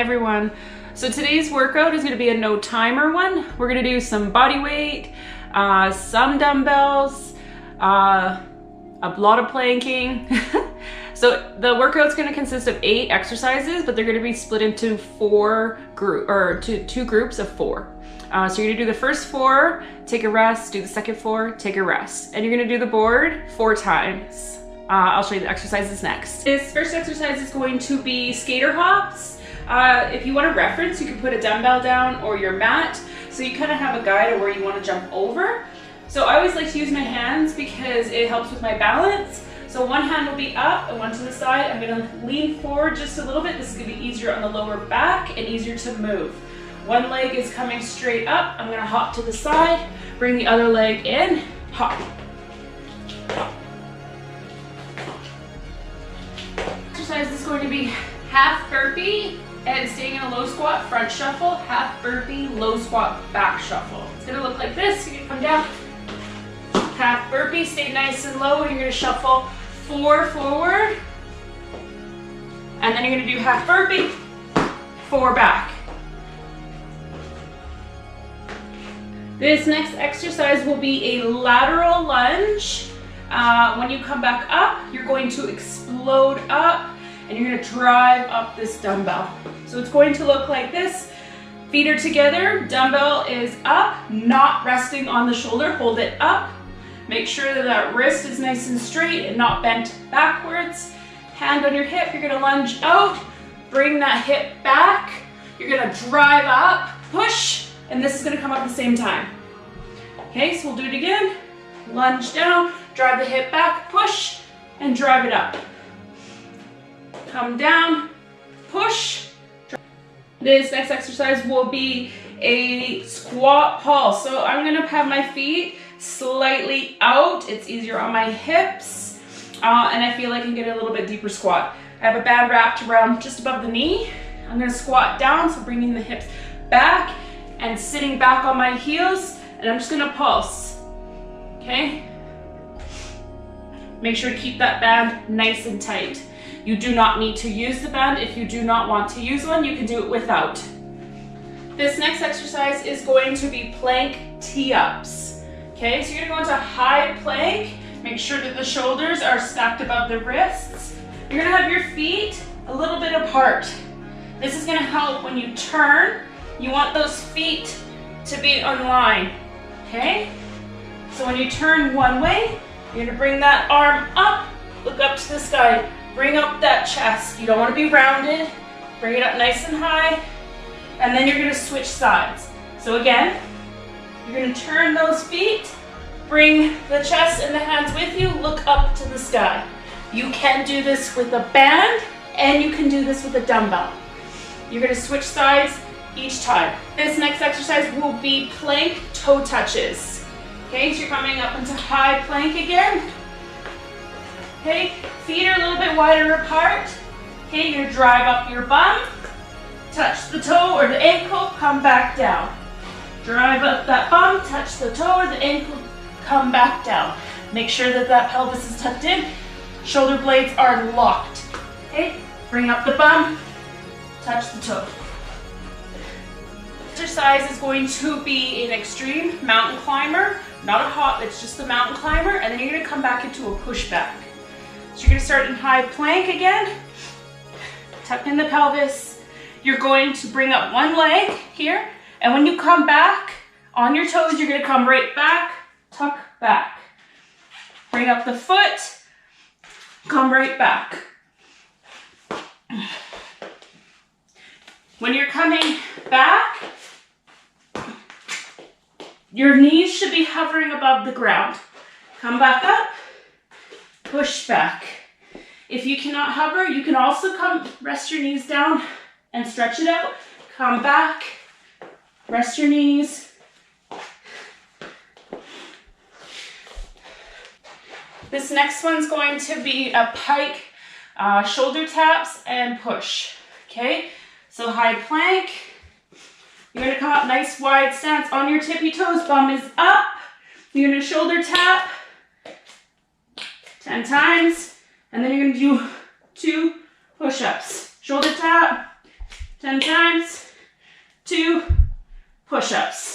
everyone. So today's workout is going to be a no timer one. We're going to do some body weight, some dumbbells, a lot of planking. So the workout's going to consist of 8 exercises, but they're going to be split into two groups of 4. So you're going to do the first 4, take a rest, do the second 4, take a rest, and you're going to do the board 4 times. I'll show you the exercises next. This first exercise is going to be skater hops. If you want a reference, you can put a dumbbell down or your mat, so you kind of have a guide of where you want to jump over. So I always like to use my hands because it helps with my balance. So one hand will be up and one to the side. I'm going to lean forward just a little bit. This is going to be easier on the lower back and easier to move. One leg is coming straight up. I'm going to hop to the side, bring the other leg in, hop. Exercise is going to be half burpee and staying in a low squat front shuffle, half burpee, low squat back shuffle. It's going to look like this. You're going to come down, half burpee, stay nice and low, and you're going to shuffle 4 forward, and then you're going to do half burpee, 4 back. This next exercise will be a lateral lunge. When you come back up, you're going to explode up and you're going to drive up this dumbbell. So it's going to look like this. Feet are together, dumbbell is up, not resting on the shoulder, hold it up. Make sure that that wrist is nice and straight and not bent backwards. Hand on your hip, you're going to lunge out, bring that hip back. You're going to drive up, push, and this is going to come up at the same time. Okay, so we'll do it again. Lunge down, drive the hip back, push, and drive it up. Come down, push. This next exercise will be a squat pulse. So I'm going to have my feet slightly out. It's easier on my hips, and I feel like I can get a little bit deeper squat. I have a band wrapped around just above the knee. I'm going to squat down, so bringing the hips back and sitting back on my heels, and I'm just going to pulse. Okay? Make sure to keep that band nice and tight. You do not need to use the band. If you do not want to use one, you can do it without. This next exercise is going to be plank tee-ups. Okay, so you're going to go into high plank. Make sure that the shoulders are stacked above the wrists. You're gonna have your feet a little bit apart. This is gonna help when you turn. You want those feet to be on line, okay? So when you turn one way, you're gonna bring that arm up, look up to the sky, bring up that chest. You don't wanna be rounded. Bring it up nice and high, and then you're gonna switch sides. So again, you're gonna turn those feet, bring the chest and the hands with you, look up to the sky. You can do this with a band, and you can do this with a dumbbell. You're gonna switch sides each time. This next exercise will be plank toe touches. Okay, so you're coming up into high plank again. Okay, feet are a little bit wider apart. Okay, you're gonna drive up your bum, touch the toe or the ankle, come back down. Drive up that bum, touch the toe or the ankle, come back down. Make sure that that pelvis is tucked in, shoulder blades are locked. Okay, bring up the bum, touch the toe. Exercise is going to be an extreme mountain climber, not a hop, it's just a mountain climber, and then you're gonna come back into a pushback. So you're gonna start in high plank again, tuck in the pelvis. You're going to bring up one leg here, and when you come back on your toes, you're gonna come right back, tuck back. Bring up the foot, come right back. When you're coming back, your knees should be hovering above the ground. Come back up, push back. If you cannot hover, you can also come rest your knees down and stretch it out. Come back, rest your knees. This next one's going to be a pike, shoulder taps and push. Okay, so high plank. You're gonna come up nice wide stance on your tippy toes, bum is up. You're gonna shoulder tap 10 times, and then you're gonna do 2 push-ups. Shoulder tap, 10 times, 2 push-ups.